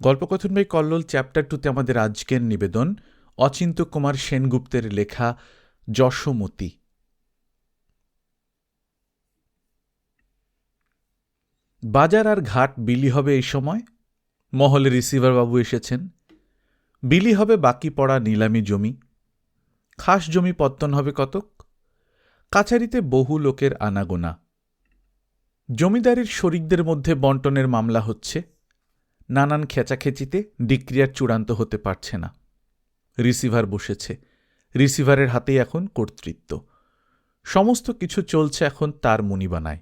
গল্পকথন by Kallol chapter 2তে আমাদের আজকের নিবেদন অচিন্ত্য কুমার সেনগুপ্তের লেখা যশোমতী। বাজার আর ঘাট বিলি হবে এই সময়। মহলে রিসিভার বাবু এসেছেন। বিলি হবে বাকি পড়া নিলামি জমি। খাস জমি পত্তন হবে কতক। কাছারিতে বহু লোকের আনাগোনা। জমিদারির শরিকদের মধ্যে বন্টনের মামলা হচ্ছে। নানান খেচাখেচিতে ডিক্রিয়ার চূড়ান্ত হতে পারছে না। রিসিভার বসেছে। রিসিভারের হাতেই এখন কর্তৃত্ব। সমস্ত কিছু চলছে এখন তার মনিবানায়।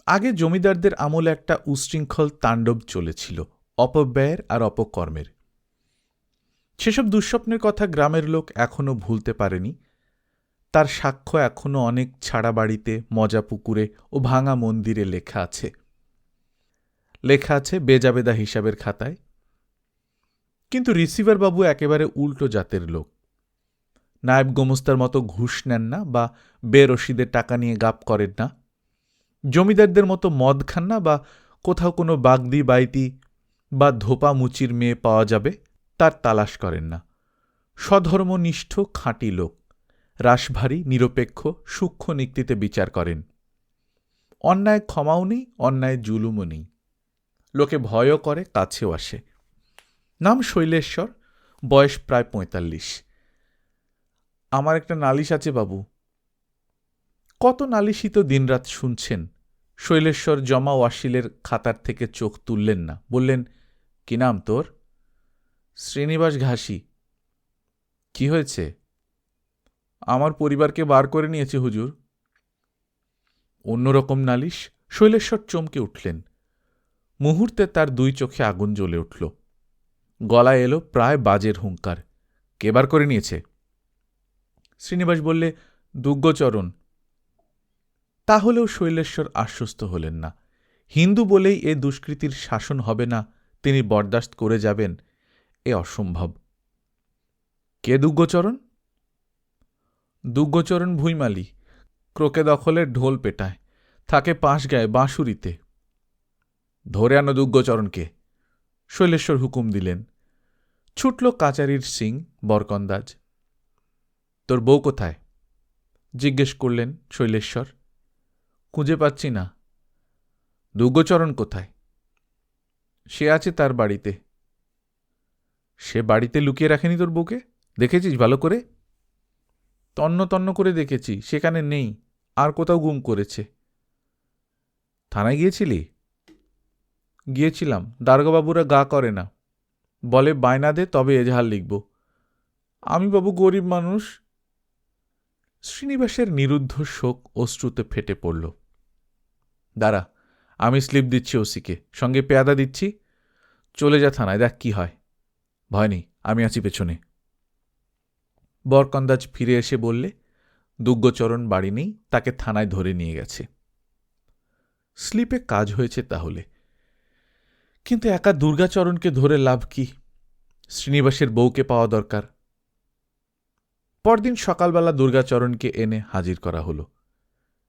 আগে জমিদারদের আমলে একটা উশৃঙ্খল তাণ্ডব চলেছিল, অপব্যয়ের আর অপকর্মের। সেসব দুঃস্বপ্নের কথা গ্রামের লোক এখনও ভুলতে পারেনি। তার সাক্ষ্য এখনও অনেক ছাড়া বাড়িতে, মজা পুকুরে ও ভাঙা মন্দিরে লেখা আছে। লেখা আছে বেজাবেদা হিসাবের খাতায়। কিন্তু রিসিভার বাবু একেবারে উল্টো জাতের লোক। নায়েব গোমস্তার মতো ঘুষ নেন না বা বেরসিদের টাকা নিয়ে গাপ করেন না। জমিদারদের মতো মদ খান না বা কোথাও কোনো বাগদি বাইতি বা ধোপা মুচির মেয়ে পাওয়া যাবে তার তালাশ করেন না। স্বধর্মনিষ্ঠ খাঁটি লোক, রাশভারী, নিরপেক্ষ, সূক্ষ্ম নিক্তিতে বিচার করেন। অন্যায় ক্ষমাও নেই, অন্যায় জুলুমও নেই। লোকে ভয়ও করে, কাছেও আসে। নাম শৈলেশ্বর, বয়স প্রায় ৪৫। আমার একটা নালিশ আছে বাবু। কত নালিশই তো দিনরাত শুনছেন। শৈলেশ্বর জমা ওয়াসিলের খাতার থেকে চোখ তুললেন না, বললেন, কি নাম তোর? শ্রীনিবাস ঘাসি। কি হয়েছে? আমার পরিবারকে বার করে নিয়েছে হুজুর। অন্যরকম নালিশ। শৈলেশ্বর চমকে উঠলেন। মুহূর্তে তার দুই চোখে আগুন জ্বলে উঠল। গলায় এলো প্রায় বাজের হুঙ্কার। কে বার করে নিয়েছে? শ্রীনিবাস বললে, দুগ্গচরণ। তাহলেও শৈলেশ্বর আশ্বস্ত হলেন না। হিন্দু বলেই এ দুষ্কৃতির শাসন হবে না, তিনি বরদাস্ত করে যাবেন, এ অসম্ভব। কে দুগ্গচরণ? দুগ্গচরণ ভুইমালি, ক্রোকে দখলের ঢোল পেটায়, থাকে পাশগায়ে বাঁশুরিতে। ধরে আনো দুগ্গচরণকে, শৈলেশ্বর হুকুম দিলেন। ছুটল কাচারির সিং, বরকন্দাজ। তোর বউ কোথায়? জিজ্ঞেস করলেন শৈলেশ্বর। খুঁজে পাচ্ছি না। দুগ্গচরণ কোথায়? সে আছে তার বাড়িতে। সে বাড়িতে লুকিয়ে রাখেনি তোর বউকে? দেখেছিস ভালো করে? তন্ন তন্ন করে দেখেছি, সেখানে নেই। আর কোথাও গুম করেছে। থানায় গিয়েছিলি? গিয়েছিলাম। দারোগাবাবুরা গা করে না, বলে বায়না দে তবে এজাহার লিখব। আমি বাবু গরিব মানুষ। শ্রীনিবাসের নিরুদ্ধ শোক অশ্রুতে ফেটে পড়ল। দাঁড়া, আমি স্লিপ দিচ্ছি ওসিকে, সঙ্গে পেয়াদা দিচ্ছি। চলে যা থানায়, দেখ কি হয়। ভয় নেই, আমি আছি পেছনে। বরকন্দাজ ফিরে এসে বললে, দুগ্গচরণ বাড়ি নেই, তাকে থানায় ধরে নিয়ে গেছে। স্লিপে কাজ হয়েছে তাহলে। কিন্তু একা দুর্গাচরণকে ধরে লাভ কি? শ্রীনিবাসের বউকে পাওয়া দরকার। পরদিন সকালবেলা দুর্গাচরণকে এনে হাজির করা হল।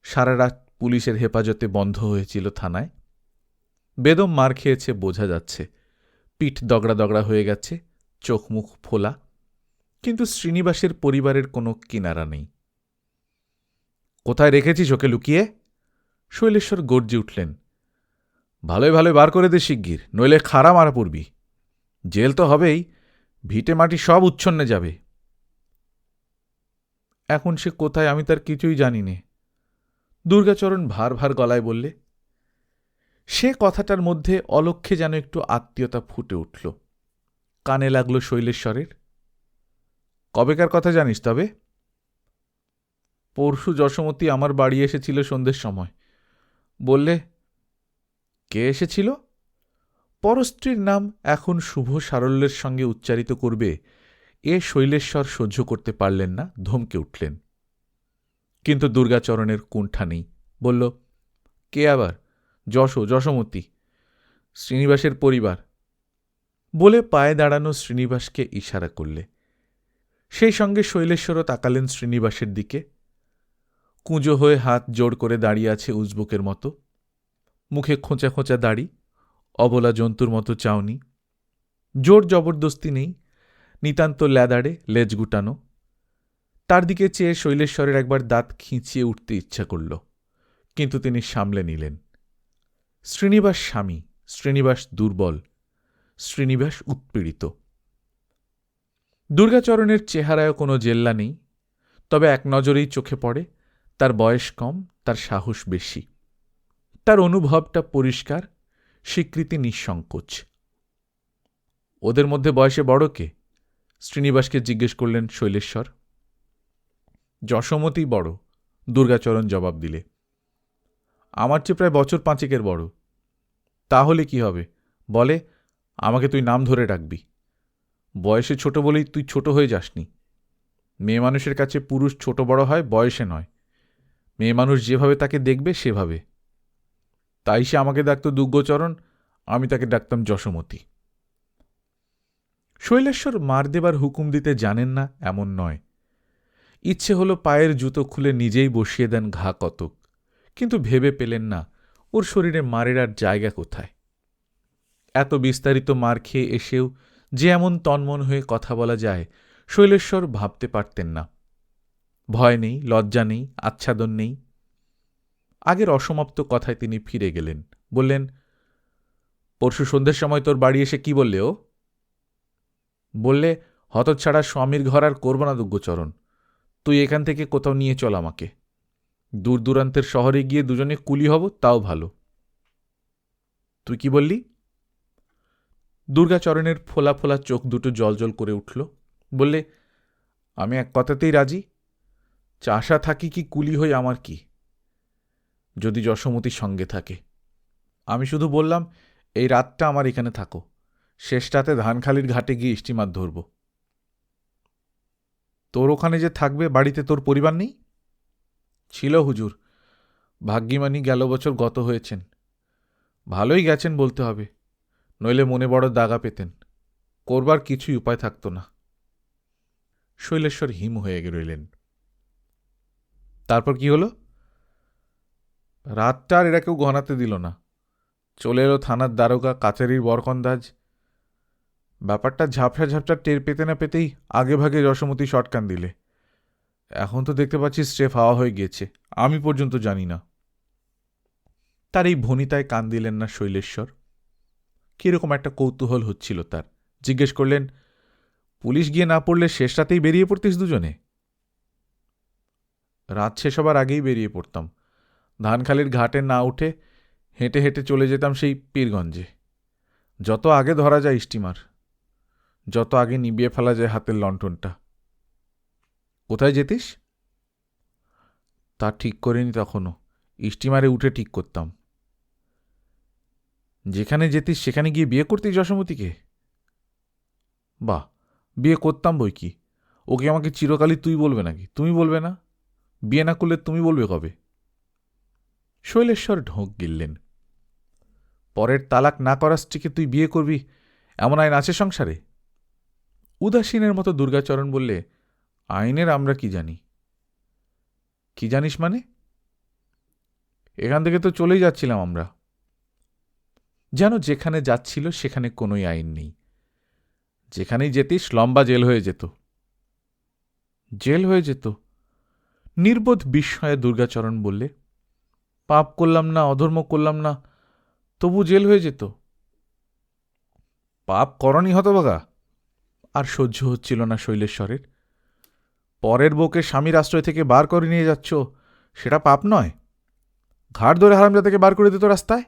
সারা রাত পুলিশের হেফাজতে বন্ধ হয়েছিল থানায়। বেদম মার খেয়েছে বোঝা যাচ্ছে। পিঠ দগড়া দগড়া হয়ে গেছে, চোখ মুখ ফোলা। কিন্তু শ্রীনিবাসের পরিবারের কোনো কিনারা নেই। কোথায় রেখেছিস ওকে লুকিয়ে? শৈলেশ্বর গর্জে উঠলেন। ভালোই ভালোই বার করে দে শিগগির, নইলে খাড়া মারা পড়বি। জেল তো হবেই, ভিটে মাটি সব উচ্ছন্নে যাবে। এখন সে কোথায় আমি তার কিছুই জানি নে। দুর্গাচরণ ভার ভার গলায় বললে। সে কথাটার মধ্যে অলক্ষ্যে যেন একটু আত্মীয়তা ফুটে উঠল। কানে লাগল শৈলেশ্বরের। কবেকার কথা জানিস তবে? পরশু যশোমতী আমার বাড়ি এসেছিল সন্ধ্যের সময়। বললে, কে এসেছিল? পরস্ত্রীর নাম এখন শুভ সারল্যের সঙ্গে উচ্চারিত করবে, এ শৈলেশ্বর সহ্য করতে পারলেন না, ধমকে উঠলেন। কিন্তু দুর্গাচরণের কুণ্ঠা নেই। বলল, কে আবার? যশোমতী, শ্রীনিবাসের পরিবার। বলে পায়ে দাঁড়ানো শ্রীনিবাসকে ইশারা করলে। সেই সঙ্গে শৈলেশ্বরও তাকালেন শ্রীনিবাসের দিকে। কুঁজো হয়ে হাত জোড় করে দাঁড়িয়ে আছে উজবুকের মতো। মুখে খোঁচা খোঁচা দাড়ি, অবলা জন্তুর মতো চাউনি, জোর জবরদস্তি নেই, নিতান্ত ল্যাদাড়ে, লেজ গুটানো। তার দিকে চেয়ে শৈলেশ্বরের একবার দাঁত খিঁচিয়ে উঠতে ইচ্ছা করল, কিন্তু তিনি সামলে নিলেন। শ্রীনিবাস স্বামী, শ্রীনিবাস দুর্বল, শ্রীনিবাস উৎপীড়িত। দুর্গাচরণের চেহারায় কোনো জেল্লা নেই, তবে এক নজরেই চোখে পড়ে তার বয়স কম, তার সাহস বেশি, তার অনুভবটা পরিষ্কার, স্বীকৃতি নিঃসংকোচ। ওদের মধ্যে বয়সে বড় কে? শ্রীনিবাসকে জিজ্ঞেস করলেন শৈলেশ্বর। যশোমতী বড়, দুর্গাচরণ জবাব দিলে। আমার চেয়ে প্রায় বছর 5 বড়। তাহলে কি হবে? বলে, আমাকে তুই নাম ধরে ডাকবি। বয়সে ছোট বলেই তুই ছোট হয়ে যাসনি। মেয়ে মানুষের কাছে পুরুষ ছোট বড় হয় বয়সে নয়, মেয়ে মানুষ যেভাবে তাকে দেখবে সেভাবে। তাই সে আমাকে ডাকত দুর্গাচরণ, আমি তাকে ডাকতাম যশোমতী। শৈলেশ্বর মার দেবার হুকুম দিতে জানেন না এমন নয়। ইচ্ছে হলো পায়ের জুতো খুলে নিজেই বসিয়ে দেন ঘা কতক, কিন্তু ভেবে পেলেন না ওর শরীরে মারের আর জায়গা কোথায়। এত বিস্তারিত মার খেয়ে এসেও যে এমন তন্মন হয়ে কথা বলা যায়, শৈলেশ্বর ভাবতে পারতেন না। ভয় নেই, লজ্জা নেই, আচ্ছাদন নেই। আগের অসমাপ্ত কথায় তিনি ফিরে গেলেন, বললেন, পরশু সন্ধ্যের সময় তোর বাড়ি এসে কি বললে ও? বললে, হতচ্ছাড়া স্বামীর ঘর আর করব না দুর্গচরণ, তুই এখান থেকে কোথাও নিয়ে চল আমাকে। দূর দূরান্তের শহরে গিয়ে দুজনে কুলি হব, তাও ভালো। তুই কি বললি? দুর্গাচরণের ফোলা ফোলা চোখ দুটো জলজল করে উঠল। বললে, আমি এক কথাতেই রাজি। চাষা থাকি কি কুলি হই আমার কি, যদি যশোমতীর সঙ্গে থাকে। আমি শুধু বললাম, এই রাতটা আমার এখানে থাকো, শেষ রাতে ধানখালির ঘাটে গিয়ে স্টিমার ধরব। তোর ওখানে যে থাকবে, বাড়িতে তোর পরিবার নেই? ছিল হুজুর, ভাগ্যিমানি গেল বছর গত হয়েছেন। ভালোই গেছেন বলতে হবে, নইলে মনে বড় দাগা পেতেন। করবার কিছুই উপায় থাকত না। শৈলেশ্বর হিম হয়ে রইলেন। তারপর কি হলো? রাতটা আর এরা কেউ গনাতে দিল না। চলে এলো থানার দারোগা, কাচারির বরকন্দাজ। ব্যাপারটা ঝাপসা ঝাপসা টের পেতে না পেতেই আগে ভাগে যশোমতী শটকান দিলে। এখন তো দেখতে পাচ্ছি স্ট্রেফ হাওয়া হয়ে গিয়েছে, আমি পর্যন্ত জানি না। তার এই ভনিতায় কান দিলেন না শৈলেশ্বর। কিরকম একটা কৌতূহল হচ্ছিল তার। জিজ্ঞেস করলেন, পুলিশ গিয়ে না পড়লে শেষ রাতেই বেরিয়ে পড়তিস দুজনে? রাত শেষ হবার আগেই বেরিয়ে পড়তাম। ধানখালির ঘাটে না উঠে হেঁটে হেঁটে চলে যেতাম সেই পীরগঞ্জে। যত আগে ধরা যায় স্টিমার, যত আগে নিবিয়ে ফেলা যায় হাতের লণ্ঠনটা। কোথায় যেতিস? তা ঠিক করিনি তখনও, স্টিমারে উঠে ঠিক করতাম। যেখানে যেতিস সেখানে গিয়ে বিয়ে করতিস যশোমতীকে? বাহ, বিয়ে করতাম বই কি। ওকে আমাকে চিরকালই তুই বলবে নাকি? তুমি বলবে না? বিয়ে না করলে তুমি বলবে কবে? শৈলেশ্বর ঢোক গিললেন। পরের তালাক না করা স্ত্রীকে তুই বিয়ে করবি, এমন আইন আছে সংসারে? উদাসীনের মতো দুর্গাচরণ বললে, আইনের আমরা কি জানি? কি জানিস মানে? এখান থেকে তো চলেই যাচ্ছিলাম আমরা। যেন যেখানে যাচ্ছিল সেখানে কোনোই আইন নেই। যেখানেই যেতিস লম্বা জেল হয়ে যেত। জেল হয়ে যেত? নির্বোধ বিস্ময়ে দুর্গাচরণ বললে, পাপ করলাম না, অধর্ম করলাম না, তবু জেল হয়ে যেত? পাপ করনি হতভাগা? আর সহ্য হচ্ছিল না শৈলেশ্বরের। পরের বউকে স্বামীর আশ্রয় থেকে বার করে নিয়ে যাচ্ছ, সেটা পাপ নয়? ঘাড় ধরে হারামজাদাকে বার করে দিত রাস্তায়।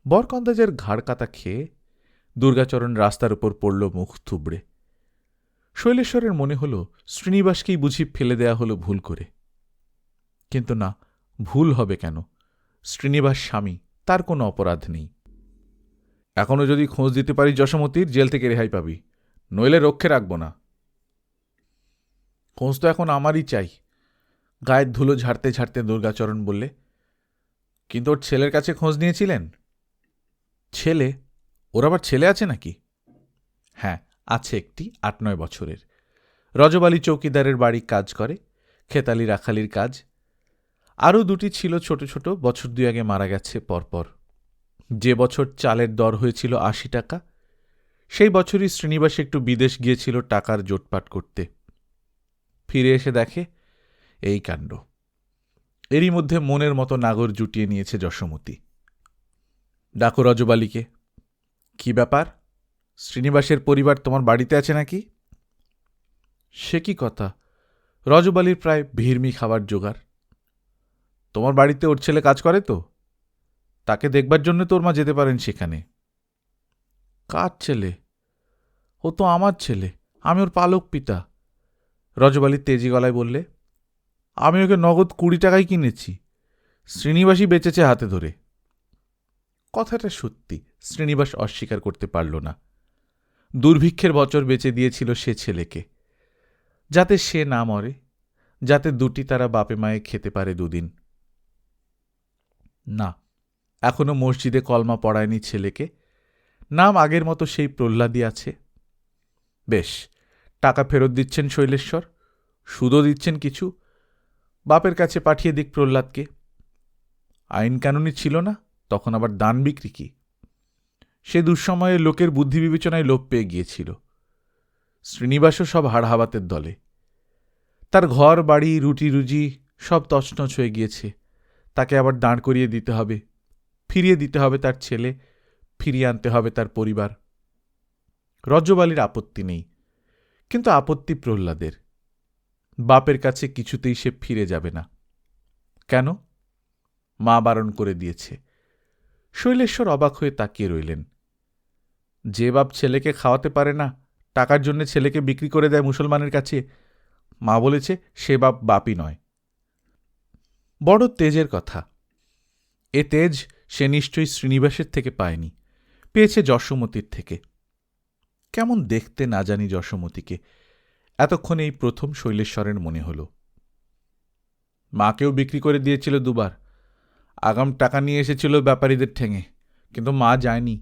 বরকন্দাজের ঘাড় কাতা খেয়ে দুর্গাচরণ রাস্তার উপর পড়ল মুখ থুবড়ে। শৈলেশ্বরের মনে হল শ্রীনিবাসকেই বুঝি ফেলে দেয়া হলো ভুল করে। কিন্তু না, ভুল হবে কেন? শ্রীনিবাস স্বামী, তার কোনো অপরাধ নেই। এখনো যদি খোঁজ দিতে পারি যশোমতীর, জেল থেকে রেহাই পাবি, নইলে রক্ষে রাখব না। খোঁজ তো এখন আমারই চাই। গায়ের ধুলো ঝাড়তে ঝাড়তে দুর্গাচরণ বললে, কিন্তু ওর ছেলের কাছে খোঁজ নিয়েছিলেন? ছেলে? ওর আবার ছেলে আছে নাকি? হ্যাঁ, আছে একটি, 8-9 বছরের। রজবালি চৌকিদারের বাড়ি কাজ করে, খেতালি রাখালির কাজ। আরও 2টি ছিল ছোট ছোট, বছর 2 আগে মারা গেছে পরপর। যে বছর চালের দর হয়েছিল ৮০ টাকা, সেই বছরই শ্রীনিবাস একটু বিদেশ গিয়েছিল টাকার জোটপাট করতে। ফিরে এসে দেখে এই কাণ্ড। এরই মধ্যে মনের মতো নাগর জুটিয়ে নিয়েছে যশোমতী। ডাকো রজবালিকে। কি ব্যাপার, শ্রীনিবাসের পরিবার তোমার বাড়িতে আছে নাকি? সে কি কথা, রজবালির প্রায় ভিড়মি খাবার জোগাড়। তোমার বাড়িতে ওর ছেলে কাজ করে তো, তাকে দেখবার জন্য তোর মা যেতে পারেন সেখানে। কার ছেলে? ও তো আমার ছেলে, আমি ওর পালক পিতা। রজবালি তেজি গলায় বললে, আমি ওকে নগদ 20 টাকায় কিনেছি, শ্রীনিবাসই বেচেছে হাতে ধরে। কথাটা সত্যি, শ্রীনিবাস অস্বীকার করতে পারল না। দুর্ভিক্ষের বছর বেচে দিয়েছিল সে ছেলেকে, যাতে সে না মরে, যাতে দুটি তারা বাপে মায়ে খেতে পারে দুদিন। না, এখনো মসজিদে কলমা পড়ায়নি ছেলেকে, নাম আগের মতো সেই প্রহ্লাদই আছে। বেশ, টাকা ফেরত দিচ্ছেন শৈলেশ্বর, সুদও দিচ্ছেন কিছু, বাপের কাছে পাঠিয়ে দিক প্রহ্লাদকে। আইন কানুনই ছিল না, তখন আবার দান বিক্রি কি? সে দুঃসময়ে লোকের বুদ্ধি বিবেচনায় লোপ পেয়ে গিয়েছিল। শ্রীনিবাসও সব হাড়হাবাতের দলে। তার ঘর বাড়ি রুটি রুজি সব তছনছ হয়ে গিয়েছে, তাকে আবার দাঁড় করিয়ে দিতে হবে, ফিরিয়ে দিতে হবে তার ছেলে, ফিরিয়ে আনতে হবে তার পরিবার। রজবালির আপত্তি নেই, কিন্তু আপত্তি প্রহ্লাদের। বাপের কাছে কিছুতেই সে ফিরে যাবে না। কেন? মা বারণ করে দিয়েছে। শৈলেশ্বর অবাক হয়ে তাকিয়ে রইলেন। যে বাপ ছেলেকে খাওয়াতে পারে না, টাকার জন্য ছেলেকে বিক্রি করে দেয় মুসলমানের কাছে, মা বলেছে সে বাপ বাপই নয়। বড় তেজের কথা। এ তেজ সে নিশ্চয়ই শ্রীনিবাসের থেকে পায়নি, পেয়েছে যশোমতীর থেকে। কেমন দেখতে না জানি যশোমতীকে, এতক্ষণে এই প্রথম শৈলেশ্বরের মনে হল। মাকেও বিক্রি করে দিয়েছিল 2 বার, আগাম টাকা নিয়ে এসেছিল ব্যাপারীদের ঠেঙে, কিন্তু মা যায়নি,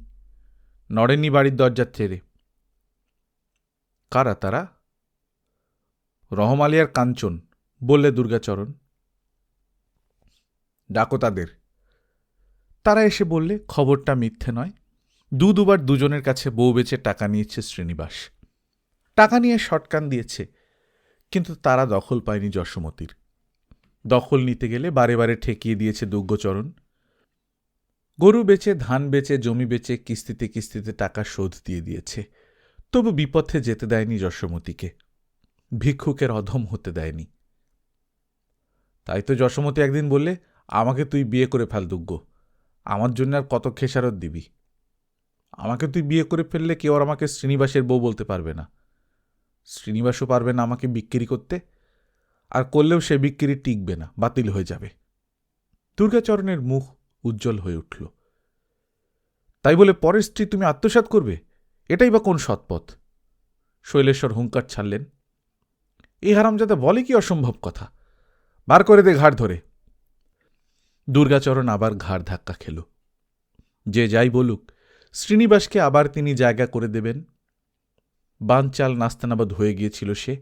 নড়েনি বাড়ির দরজার ছেড়ে। কারা তারা? রহমালি আর কাঞ্চন, বললে দুর্গাচরণ। ডাকো তাদের। তারা এসে বললে খবরটা মিথ্যে নয়, 2বার দুজনের কাছে বউ বেচে টাকা নিয়েছে শ্রীনিবাস। টাকা নিয়ে শটকান দিয়েছে, কিন্তু তারা দখল পায়নি যশোমতীর। দখল নিতে গেলে বারে বারে ঠেকিয়ে দিয়েছে দুর্গচরণ। গরু বেচে, ধান বেচে, জমি বেচে কিস্তিতে কিস্তিতে টাকা শোধ দিয়ে দিয়েছে, তবু বিপথে যেতে দেয়নি যশোমতীকে, ভিক্ষুকের অধম হতে দেয়নি। তাই তো যশোমতী একদিন বললে, আমাকে তুই বিয়ে করে ফেল দুর্গ, আমার জন্য আর কত খেসারত দিবি? আমাকে তুই বিয়ে করে ফেললে কেউ আর আমাকে শ্রীনিবাসের বউ বলতে পারবে না, শ্রীনিবাসও পারবে না আমাকে বিক্রি করতে, আর করলেও সে বিক্রি টিকবে না, বাতিল হয়ে যাবে। দুর্গাচরণের মুখ উজ্জ্বল হয়ে উঠল। তাই বলে পরের স্ত্রী তুমি আত্মসাৎ করবে? এটাই বা কোন সৎপথ? শৈলেশ্বর হুঙ্কার ছাড়লেন। এই হারামজাদা বলে কি অসম্ভব কথা, বার করে দে ঘাড় ধরে। দুর্গাচরণ আবার ঘাড় ধাক্কা খেল। যে যাই বলুক, শ্রীনিবাসকে আবার তিনি জায়গা করে দেবেন। বানচাল নাস্তানাবাদ হয়ে গিয়েছিল সে,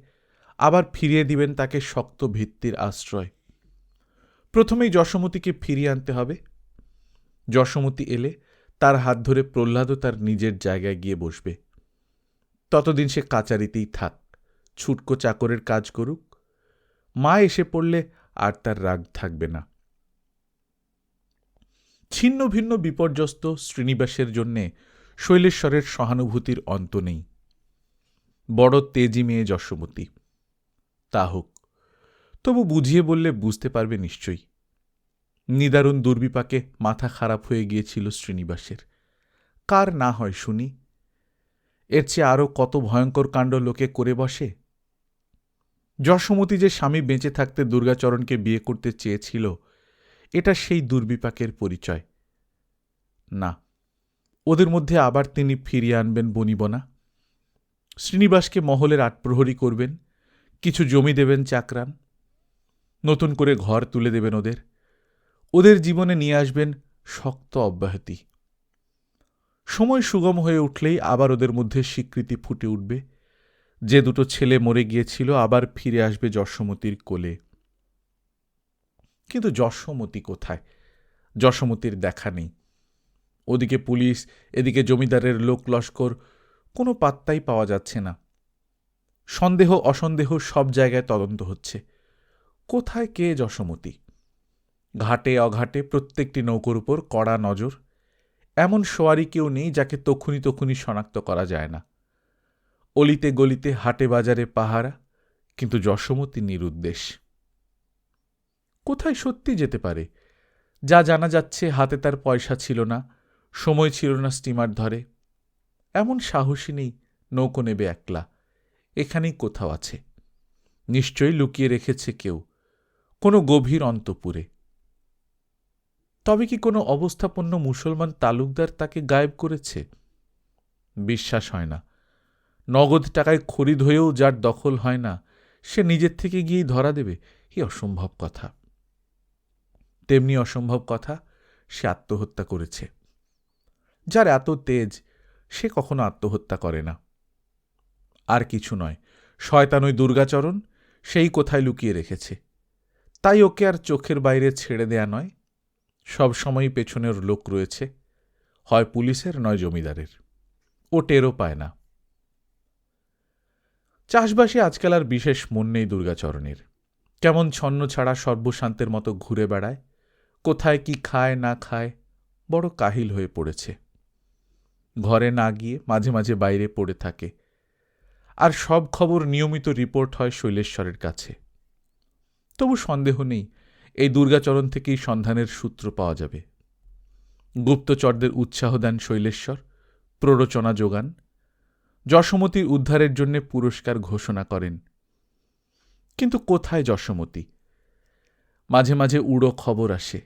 আবার ফিরিয়ে দিবেন তাকে শক্ত ভিত্তির আশ্রয়। প্রথমেই যশোমতীকে ফিরিয়ে আনতে হবে। যশোমতী এলে তার হাত ধরে প্রহ্লাদও তার নিজের জায়গায় গিয়ে বসবে। ততদিন সে কাচারিতেই থাক, ছুটকো চাকরের কাজ করুক। মা এসে পড়লে আর তার রাগ থাকবে না। ছিন্ন ভিন্ন বিপর্যস্ত শ্রীনিবাসের জন্যে শৈলেশ্বরের সহানুভূতির অন্ত নেই। বড় তেজি মেয়ে যশোমতী, তা হোক, তবু বুঝিয়ে বললে বুঝতে পারবে নিশ্চয়ই। নিদারুণ দুর্বিপাকে মাথা খারাপ হয়ে গিয়েছিল শ্রীনিবাসের। কার না হয় শুনি? এর চেয়ে আরও কত ভয়ঙ্কর কাণ্ড লোকে করে বসে। যশোমতী যে স্বামী বেঁচে থাকতে দুর্গাচরণকে বিয়ে করতে চেয়েছিল, এটা সেই দুর্বিপাকের পরিচয়। না, ওদের মধ্যে আবার তিনি ফিরিয়ে আনবেন বনিবনা। শ্রীনিবাসকে মহলের 8 প্রহরী করবেন, কিছু জমি দেবেন চাকরান, নতুন করে ঘর তুলে দেবেন ওদের, ওদের জীবনে নিয়ে আসবেন শক্ত অব্যাহতি। সময় সুগম হয়ে উঠলেই আবার ওদের মধ্যে স্বীকৃতি ফুটে উঠবে। যে 2 ছেলে মরে গিয়েছিল আবার ফিরে আসবে যশোমতীর কোলে। কিন্তু যশোমতী কোথায়? যশোমতীর দেখা নেই। ওদিকে পুলিশ, এদিকে জমিদারের লোক লস্কর, কোনো পাত্তাই পাওয়া যাচ্ছে না। সন্দেহ অসন্দেহ সব জায়গায় তদন্ত হচ্ছে। কোথায় কে যশোমতী? ঘাটে অঘাটে প্রত্যেকটি নৌকোর উপর কড়া নজর। এমন সোয়ারি কেউ নেই যাকে তখুনি শনাক্ত করা যায় না। অলিতে গলিতে হাটে বাজারে পাহারা, কিন্তু যশোমতী নিরুদ্দেশ। কোথায় সত্যি যেতে পারে? যা জানা যাচ্ছে, হাতে তার পয়সা ছিল না, সময় ছিল না স্টিমার ধরে। এমন সাহসী নেই নৌকো নেবে একলা। এখানেই কোথাও আছে। নিশ্চয়ই লুকিয়ে রেখেছে কেউ, কোনো গভীর অন্তপুরে। তবে কি কোনো অবস্থাপন্ন মুসলমান তালুকদার তাকে গায়েব করেছে? বিশ্বাস হয় না। নগদ টাকায় খরিদ হয়েও যার দখল হয় না, সে নিজের থেকে গিয়েই ধরা দেবে, এ অসম্ভব কথা। তেমনি অসম্ভব কথা সে আত্মহত্যা করেছে। যার এত তেজ, সে কখনো আত্মহত্যা করে না। আর কিছু নয়, শয়তান ওই দুর্গাচরণ সেই কোথায় লুকিয়ে রেখেছে। তাই ওকে আর চোখের বাইরে ছেড়ে দেয়া নয়। সব সময়ই পেছনের লোক রয়েছে, হয় পুলিশের নয় জমিদারের। ও টেরও পায় না। চাষবাসে আজকাল আর বিশেষ মন নেই দুর্গাচরণের। কেমন ছন্ন ছাড়া সর্বশান্তের মতো ঘুরে বেড়ায়। কোথায় কি খায় না খায়, বড় কাহিল হয়ে পড়েছে। ঘরে না গিয়ে মাঝে মাঝে বাইরে পড়ে থাকে। আর সব খবর নিয়মিত রিপোর্ট হয় শৈলেশ্বরের কাছে। তবু সন্দেহ নেই, এই দুর্গাচরণ থেকেই সন্ধানের সূত্র পাওয়া যাবে। গুপ্তচরদের উৎসাহ দেন শৈলেশ্বর, প্ররোচনা যোগান, যশোমতীর উদ্ধারের জন্য পুরস্কার ঘোষণা করেন। কিন্তু কোথায় যশোমতী? মাঝে মাঝে উড়ো খবর আসে,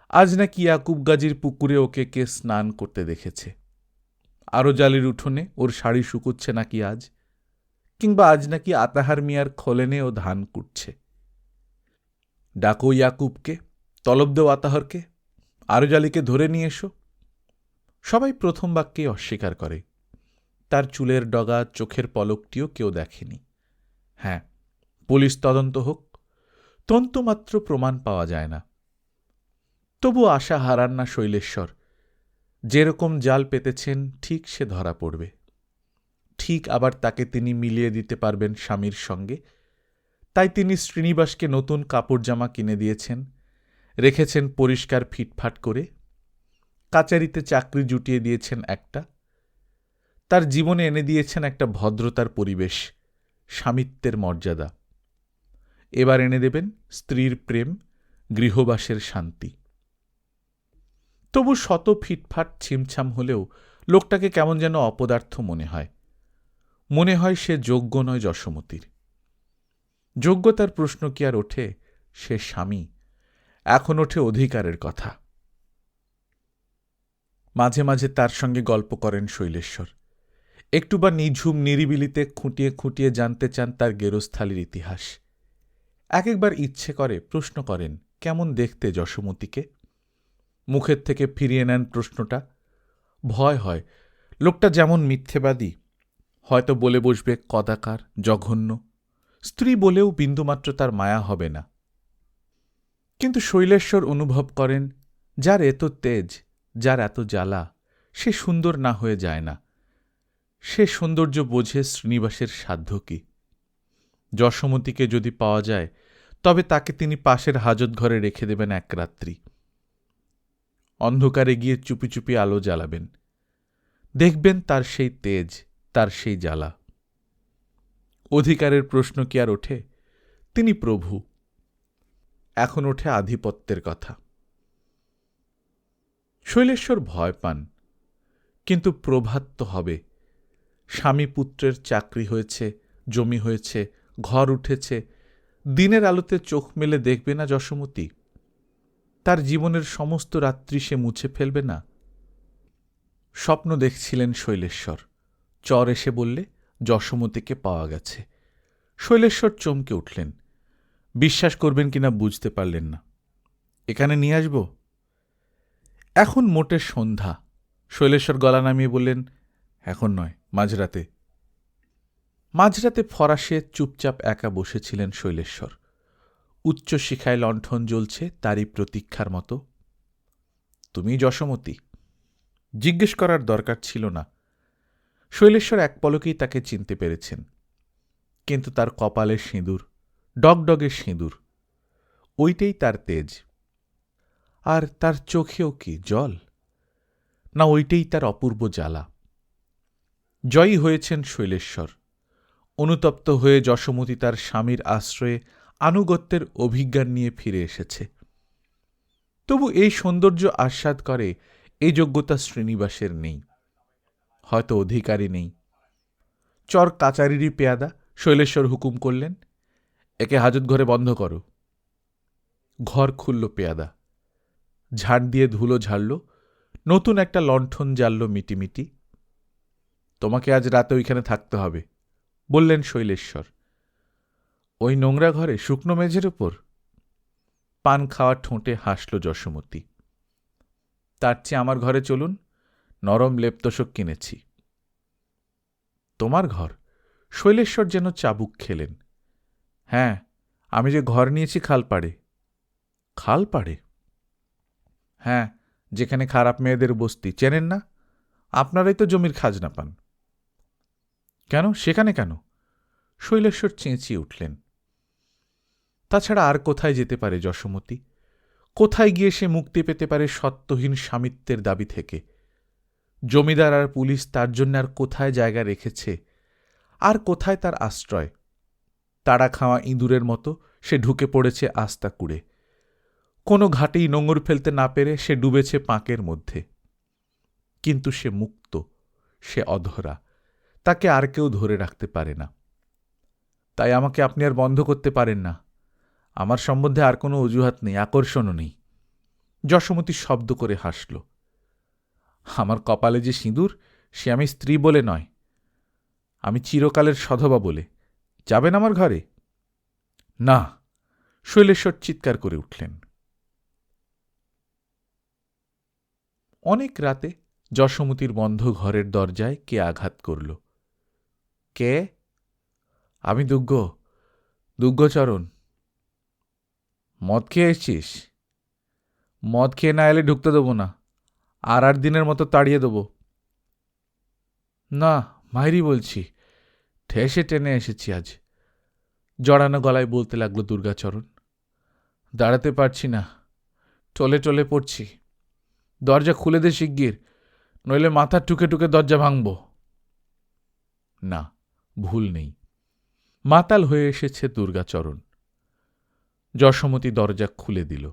আজ নাকি ইয়াকুব গাজীর পুকুরে ওকে কে স্নান করতে দেখেছে। আরো জালির উঠোনে ওর শাড়ি শুকুচ্ছে নাকি আজ, কিংবা আজ নাকি আতাহার মিয়ার খোলেনে ও ধান কুটছে। ডাকো ইয়াকুবকে, তলব দেও আতাহারকে, আরো জালিকে ধরে নিয়ে এসো। সবাই প্রথম বাক্যে অস্বীকার করে। তার চুলের ডগা, চোখের পলকটিও কেউ দেখেনি। হ্যাঁ, পুলিশ তদন্ত হোক, তন্তুমাত্র প্রমাণ পাওয়া যায় না। তবু আশা হারান না শৈলেশ্বর। যেরকম জাল পেতেছেন ঠিক সে ধরা পড়বে। ঠিক আবার তাকে তিনি মিলিয়ে দিতে পারবেন স্বামীর সঙ্গে। তাই তিনি শ্রীনিবাসকে নতুন কাপড় জামা কিনে দিয়েছেন, রেখেছেন পরিষ্কার ফিটফাট করে। কাচারিতে চাকরি জুটিয়ে দিয়েছেন একটা। তার জীবনে এনে দিয়েছেন একটা ভদ্রতার পরিবেশ, স্বামিত্বের মর্যাদা। এবার এনে দেবেন স্ত্রীর প্রেম, গৃহবাসের শান্তি। তবু শত ফিটফাট ছিমছাম হলেও লোকটাকে কেমন যেন অপদার্থ মনে হয়। মনে হয় সে যোগ্য নয় যশোমতীর। যোগ্যতার প্রশ্ন কি আর ওঠে? সে স্বামী, এখন ওঠে অধিকারের কথা। মাঝে মাঝে তার সঙ্গে গল্প করেন শৈলেশ্বর। একটু বা নিঝুম নিরিবিলিতে খুঁটিয়ে খুঁটিয়ে জানতে চান তার গেরস্থালির ইতিহাস। একবার ইচ্ছে করে প্রশ্ন করেন, কেমন দেখতে যশোমতীকে? মুখের থেকে ফিরিয়ে নেন প্রশ্নটা। ভয় হয়, লোকটা যেমন মিথ্যেবাদী, হয়তো বলে বসবে কদাকার, জঘন্য। স্ত্রী বলেও বিন্দুমাত্র তার মায়া হবে না। কিন্তু শৈলেশ্বর অনুভব করেন, যার এত তেজ, যার এত জ্বালা, সে সুন্দর না হয়ে যায় না। সে সৌন্দর্য বোঝে শ্রীনিবাসের সাধ্য কি। যশোমতীকে যদি পাওয়া যায়, তবে তাকে তিনি পাশের হাজত ঘরে রেখে দেবেন এক রাত্রি। অন্ধকারে গিয়ে চুপি চুপি আলো জ্বালাবেন। দেখবেন তার সেই তেজ, তার সেই জ্বালা। অধিকারের প্রশ্ন কি আর ওঠে? তিনি প্রভু। এখন ওঠে আধিপত্যের কথা। শৈলেশ্বর ভয় পান, কিন্তু প্রভাত তো হবে। স্বামী পুত্রের চাকরি হয়েছে, জমি হয়েছে, ঘর উঠেছে। দিনের আলোতে চোখ মেলে দেখবে না যশোমতী? তার জীবনের সমস্ত রাত্রি সে মুছে ফেলবে না? স্বপ্ন দেখছিলেন শৈলেশ্বর। চর এসে বললে যশোমতীকে পাওয়া গেছে। শৈলেশ্বর চমকে উঠলেন। বিশ্বাস করবেন কিনা বুঝতে পারলেন না। এখানে নিয়ে আসব? এখন মোটে সন্ধ্যা। শৈলেশ্বর গলা নামিয়ে বললেন, এখন নয়, মাঝরাতে। মাঝরাতে ফরাসে চুপচাপ একা বসেছিলেন শৈলেশ্বর। উচ্চ শিখায় লণ্ঠন জ্বলছে তারই প্রতীক্ষার মতো। তুমি যশোমতী? জিজ্ঞেস করার দরকার ছিল না। শৈলেশ্বর এক পলকেই তাকে চিনতে পেরেছেন। কিন্তু তার কপালে সিঁদুর, ডগডগে সিঁদুর, ওইটাই তার তেজ। আর তার চোখেও কি জল? না, ওইটাই তার অপূর্ব জ্বালা। জয়ী হয়েছেন শৈলেশ্বর। অনুতপ্ত হয়ে যশোমতী তার স্বামীর আশ্রয়ে আনুগত্যের অভিজ্ঞান নিয়ে ফিরে এসেছে। তবু এই সৌন্দর্য আস্বাদ করে এই যোগ্যতা শ্রীনিবাসের নেই, হয়তো অধিকারী নেই। চর কাচারিরই পেয়াদা শৈলেশ্বর হুকুম করলেন, একে হাজত ঘরে বন্ধ করো। ঘর খুলল পেয়াদা, ঝাড় দিয়ে ধুলো ঝাড়ল, নতুন একটা লণ্ঠন জ্বালল মিটিমিটি। তোমাকে আজ রাতে ওইখানে থাকতে হবে, বললেন শৈলেশ্বর। ওই নোংরা ঘরে শুকনো মেঝের উপর? পান খাওয়া ঠোঁটে হাসল যশোমতী। তার চেয়ে আমার ঘরে চলুন, নরম লেপতোষক কিনেছি। তোমার ঘর? শৈলেশ্বর যেন চাবুক খেলেন। হ্যাঁ, আমি যে ঘর নিয়েছি খালপাড়ে। খালপাড়ে? হ্যাঁ, যেখানে খারাপ মেয়েদের বস্তি, চেনেন না? আপনারাই তো জমির খাজনা পান। কেন, সেখানে কেন? শৈলেশ্বর চেঁচিয়ে উঠলেন। তাছাড়া আর কোথায় যেতে পারে যশোমতী? কোথায় গিয়ে সে মুক্তি পেতে পারে সত্যহীন স্বামিত্বের দাবি থেকে? জমিদার আর পুলিশ তার জন্য আর কোথায় জায়গা রেখেছে? আর কোথায় তার আশ্রয়? তাড়া খাওয়া ইঁদুরের মতো সে ঢুকে পড়েছে আস্তা কুড়ে। কোনো ঘাটেই নোঙর ফেলতে না পেরে সে ডুবেছে পাঁকের মধ্যে। কিন্তু সে মুক্ত, সে অধরা, তাকে আর কেউ ধরে রাখতে পারে না। তাই আমাকে আপনি আর বন্ধ করতে পারেন না। আমার সম্বন্ধে আর কোনো অজুহাত নেই, আকর্ষণও নেই। যশোমতী শব্দ করে হাসল। আমার কপালে যে সিঁদুর, সে আমি স্ত্রী বলে নয়, আমি চিরকালের সধবা বলে। যাবেন আমার ঘরে? না, শৈলেশ্বর চিৎকার করে উঠলেন। অনেক রাতে যশোমতীর বন্ধ ঘরের দরজায় কে আঘাত করল। কে? আমি দুগ্গচরণ। মদ খেয়ে এসছিস? মদ খেয়ে না এলে ঢুকতে দেবো না, আর 8 দিনের মতো তাড়িয়ে দেবো। না, মাইরি বলছি, ঠেসে টেনে এসেছি আজ, জড়ানো গলায় বলতে লাগলো দুর্গাচরণ। দাঁড়াতে পারছি না, টলে টলে পড়ছি। দরজা খুলে দে শিগগির, নইলে মাথা টুকে টুকে দরজা ভাঙব। না, ভুল নেই, মাতাল হয়ে এসেছে দুর্গাচরণ। যশোমতী দরজা খুলে দিল।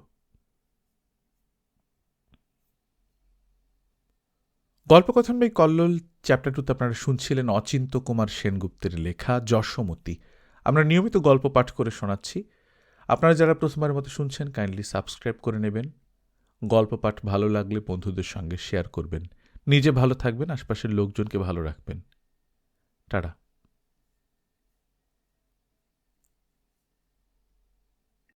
গল্পকথন বাই কল্লোল চ্যাপ্টার 2 আপনারা শুনছিলেন অচিন্ত কুমার সেনগুপ্তের লেখা যশোমতী। আমরা নিয়মিত গল্প পাঠ করে শোনাচ্ছি। আপনারা যারা প্রথমবারের মতো শুনছেন, কাইন্ডলি সাবস্ক্রাইব করে নেবেন। গল্প পাঠ ভালো লাগলে বন্ধুদের সঙ্গে শেয়ার করবেন। নিজে ভালো থাকবেন, আশপাশের লোকজনকে ভালো রাখবেন। টাটা।